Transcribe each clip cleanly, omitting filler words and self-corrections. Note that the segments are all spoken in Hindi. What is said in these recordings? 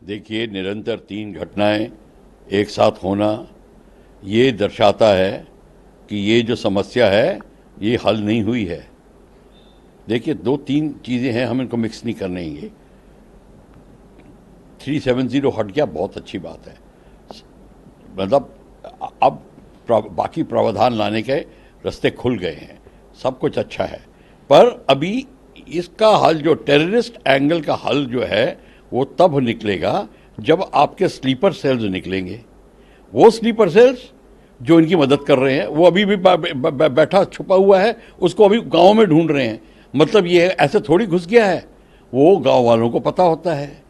देखिए, निरंतर 3 घटनाएं एक साथ होना ये दर्शाता है कि ये जो समस्या है ये हल नहीं हुई है। देखिए, 2-3 चीज़ें हैं, हम इनको मिक्स नहीं करने ये 370 हट गया, बहुत अच्छी बात है। मतलब अब बाकी प्रावधान लाने के रास्ते खुल गए हैं, सब कुछ अच्छा है। पर अभी इसका हल, जो टेररिस्ट एंगल का हल जो है, वो तब निकलेगा जब आपके स्लीपर सेल्स निकलेंगे। वो स्लीपर सेल्स जो इनकी मदद कर रहे हैं, वो अभी भी बैठा छुपा हुआ है, उसको अभी गांव में ढूंढ रहे हैं। मतलब ये ऐसे थोड़ी घुस गया है, वो गांव वालों को पता होता है,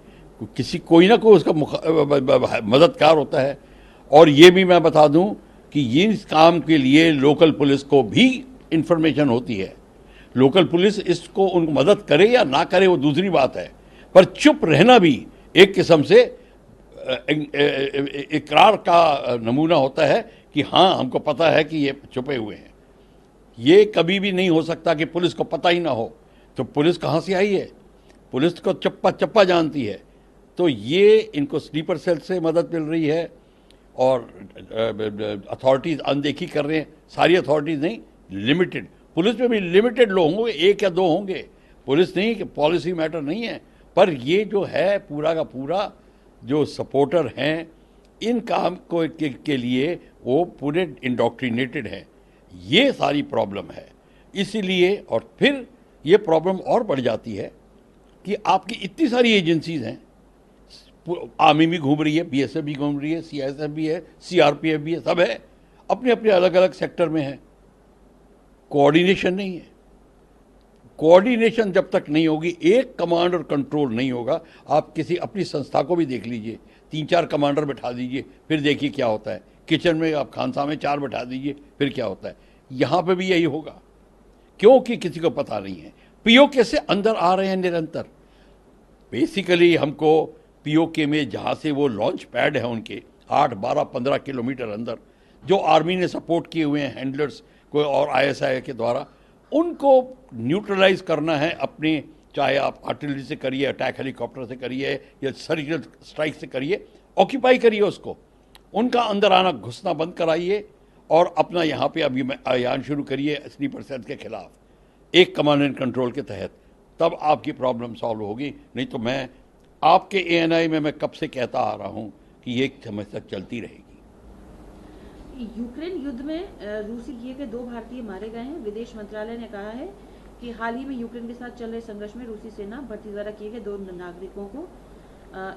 कोई ना कोई उसका मददगार होता है। और ये भी मैं बता दूं कि ये इस काम के लिए लोकल पुलिस को भी इंफॉर्मेशन होती है। लोकल पुलिस इसको उनको मदद करे या ना करे वो दूसरी बात है, पर चुप रहना भी एक किस्म से इकरार का नमूना होता है कि हाँ, हमको पता है कि ये छुपे हुए हैं। ये कभी भी नहीं हो सकता कि पुलिस को पता ही ना हो। तो पुलिस कहाँ से आई है? पुलिस को चप्पा चप्पा जानती है। तो ये इनको स्लीपर सेल से मदद मिल रही है और अथॉरिटीज़ अनदेखी कर रहे हैं। सारी अथॉरिटीज़ नहीं, लिमिटेड। पुलिस में भी लिमिटेड लोग होंगे, 1 या 2 होंगे। पुलिस नहीं कि पॉलिसी मैटर नहीं है, पर ये जो है पूरा का पूरा जो सपोर्टर हैं इन काम के लिए वो पूरे इंडोक्ट्रिनेटेड हैं। ये सारी प्रॉब्लम है। इसीलिए और फिर ये प्रॉब्लम और बढ़ जाती है कि आपकी इतनी सारी एजेंसीज हैं, आर्मी भी घूम रही है, बीएसएफ भी घूम रही है, सीआईएसएफ भी है, सीआरपीएफ भी है, सब है, अपने अपने अलग अलग सेक्टर में है। कोऑर्डिनेशन नहीं है। कोऑर्डिनेशन जब तक नहीं होगी, एक कमांड और कंट्रोल नहीं होगा। आप किसी अपनी संस्था को भी देख लीजिए, 3-4 कमांडर बैठा दीजिए, फिर देखिए क्या होता है। किचन में आप खानसा में 4 बैठा दीजिए, फिर क्या होता है। यहाँ पे भी यही होगा, क्योंकि किसी को पता नहीं है। पीओके से अंदर आ रहे हैं निरंतर। बेसिकली हमको पीओके में जहाँ से वो लॉन्च पैड है उनके 8, 12, 15 किलोमीटर अंदर, जो आर्मी ने सपोर्ट किए हुए हैं हैंडलर्स को और आईएसआई के द्वारा, उनको न्यूट्रलाइज करना है अपने, चाहे आप आर्टिलरी से करिए, अटैक हेलीकॉप्टर से करिए या सर्जिकल स्ट्राइक से करिए, ऑक्यूपाई करिए उसको। उनका अंदर आना घुसना बंद कराइए और अपना यहाँ पे अभी अभियान शुरू करिए स्लीपर सेल के खिलाफ, एक कमांड एंड कंट्रोल के तहत। तब आपकी प्रॉब्लम सॉल्व होगी। नहीं तो मैं आपके एएनआई में मैं कब से कहता आ रहा हूँ कि ये समस्या चलती रहेगी। यूक्रेन युद्ध में रूसी किए गए 2 भारतीय मारे गए हैं। विदेश मंत्रालय ने कहा है कि हाल ही में यूक्रेन के साथ चल रहे संघर्ष में रूसी सेना भर्ती द्वारा किए गए 2 नागरिकों को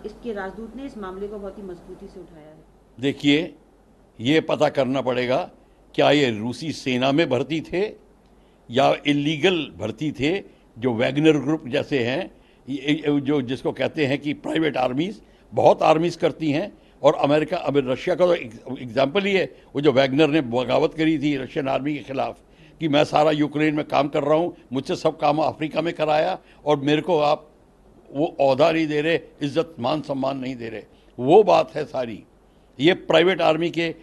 इसके राजदूत ने इस मामले को बहुत ही मजबूती से उठाया है। देखिए, ये पता करना पड़ेगा क्या ये रूसी सेना में भर्ती थे या इलीगल भर्ती थे, जो वैगनर ग्रुप जैसे हैं, जो जिसको कहते हैं कि प्राइवेट आर्मीज, बहुत आर्मीज करती हैं। और अमेरिका, अब रशिया का तो एग्जाम्पल ही है, वो जो वैगनर ने बगावत करी थी रशियन आर्मी के खिलाफ कि मैं सारा यूक्रेन में काम कर रहा हूँ, मुझसे सब काम अफ्रीका में कराया और मेरे को आप वो ओहदा नहीं दे रहे, इज्जत मान सम्मान नहीं दे रहे। वो बात है सारी। ये प्राइवेट आर्मी के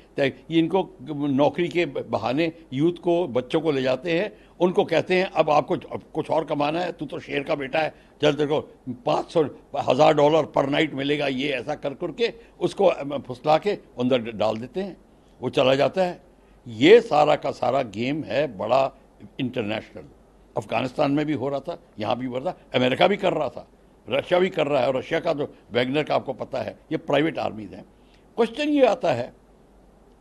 इनको नौकरी के बहाने यूथ को, बच्चों को ले जाते हैं, उनको कहते हैं अब आपको कुछ और कमाना है, तू तो शेर का बेटा है, चल तेरे को $500,000 पर नाइट मिलेगा, ये ऐसा कर करके उसको फुसला के अंदर डाल देते हैं, वो चला जाता है। ये सारा का सारा गेम है बड़ा इंटरनेशनल। अफगानिस्तान में भी हो रहा था, यहाँ भी हो रहा था, अमेरिका भी कर रहा था, रशिया भी कर रहा है। और रशिया का जो वैगनर का आपको पता है, ये प्राइवेट आर्मीज हैं। क्वेश्चन ये आता है,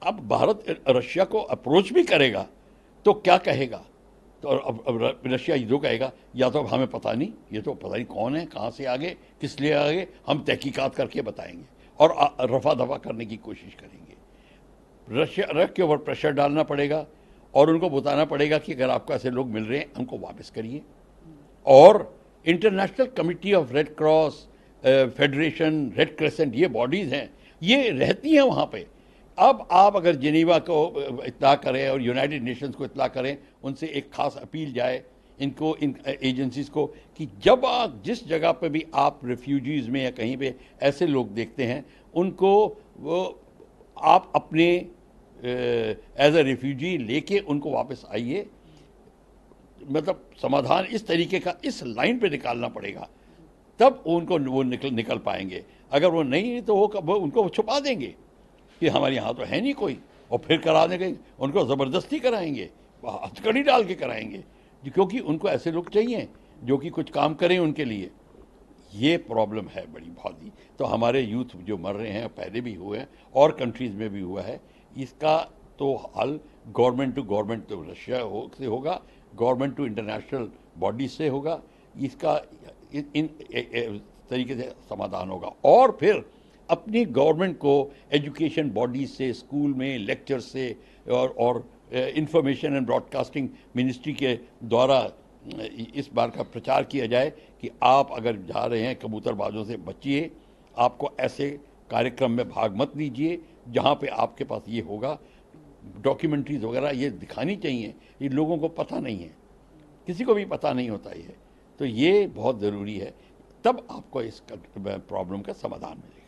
अब भारत रशिया को अप्रोच भी करेगा तो क्या कहेगा? तो अब रशिया जो कहेगा, या तो हमें पता नहीं, ये तो पता नहीं कौन है, कहाँ से आगे, किस लिए आगे, हम तहकीकात करके बताएंगे और रफा दफा करने की कोशिश करेंगे। रशिया के ऊपर प्रेशर डालना पड़ेगा और उनको बताना पड़ेगा कि अगर आपको ऐसे लोग मिल रहे हैं, उनको वापस करिए। और international committee of red cross, federation, red crescent, ये बॉडीज़ हैं, ये रहती हैं वहाँ पे। अब आप अगर जिनीवा को इत्तला करें और यूनाइटेड नेशंस को इत्तला करें, उनसे एक खास अपील जाए इनको, इन एजेंसीज को, कि जब आप जिस जगह पे भी आप रेफ्यूजीज़ में या कहीं पे ऐसे लोग देखते हैं, उनको वो आप अपने एज ए रेफ्यूजी लेके उनको वापस आइए। मतलब समाधान इस तरीके का इस लाइन पे निकालना पड़ेगा, तब उनको वो निकल पाएंगे। अगर वो नहीं तो वो उनको छुपा देंगे कि हमारे यहाँ तो है नहीं कोई, और फिर करा देंगे, उनको ज़बरदस्ती कराएंगे, हथकड़ी डाल के कराएंगे, क्योंकि उनको ऐसे लोग चाहिए जो कि कुछ काम करें उनके लिए। ये प्रॉब्लम है बड़ी बहुत ही। तो हमारे यूथ जो मर रहे हैं, पहले भी हुए हैं और कंट्रीज़ में भी हुआ है, इसका तो हल गवर्नमेंट टू गवर्नमेंट तो रशिया से होगा, गवर्नमेंट टू इंटरनेशनल बॉडी से होगा, इसका इन तरीके से समाधान होगा। और फिर अपनी गवर्नमेंट को एजुकेशन बॉडीज से, स्कूल में लेक्चर से और इंफॉर्मेशन एंड ब्रॉडकास्टिंग मिनिस्ट्री के द्वारा इस बार का प्रचार किया जाए कि आप अगर जा रहे हैं कबूतरबाजों से बचिए, आपको ऐसे कार्यक्रम में भाग मत लीजिए जहाँ पे आपके पास ये होगा। डॉक्यूमेंट्रीज वगैरह ये दिखानी चाहिए, ये लोगों को पता नहीं है, किसी को भी पता नहीं होता ये, तो ये बहुत ज़रूरी है, तब आपको इस प्रॉब्लम का समाधान मिलेगा।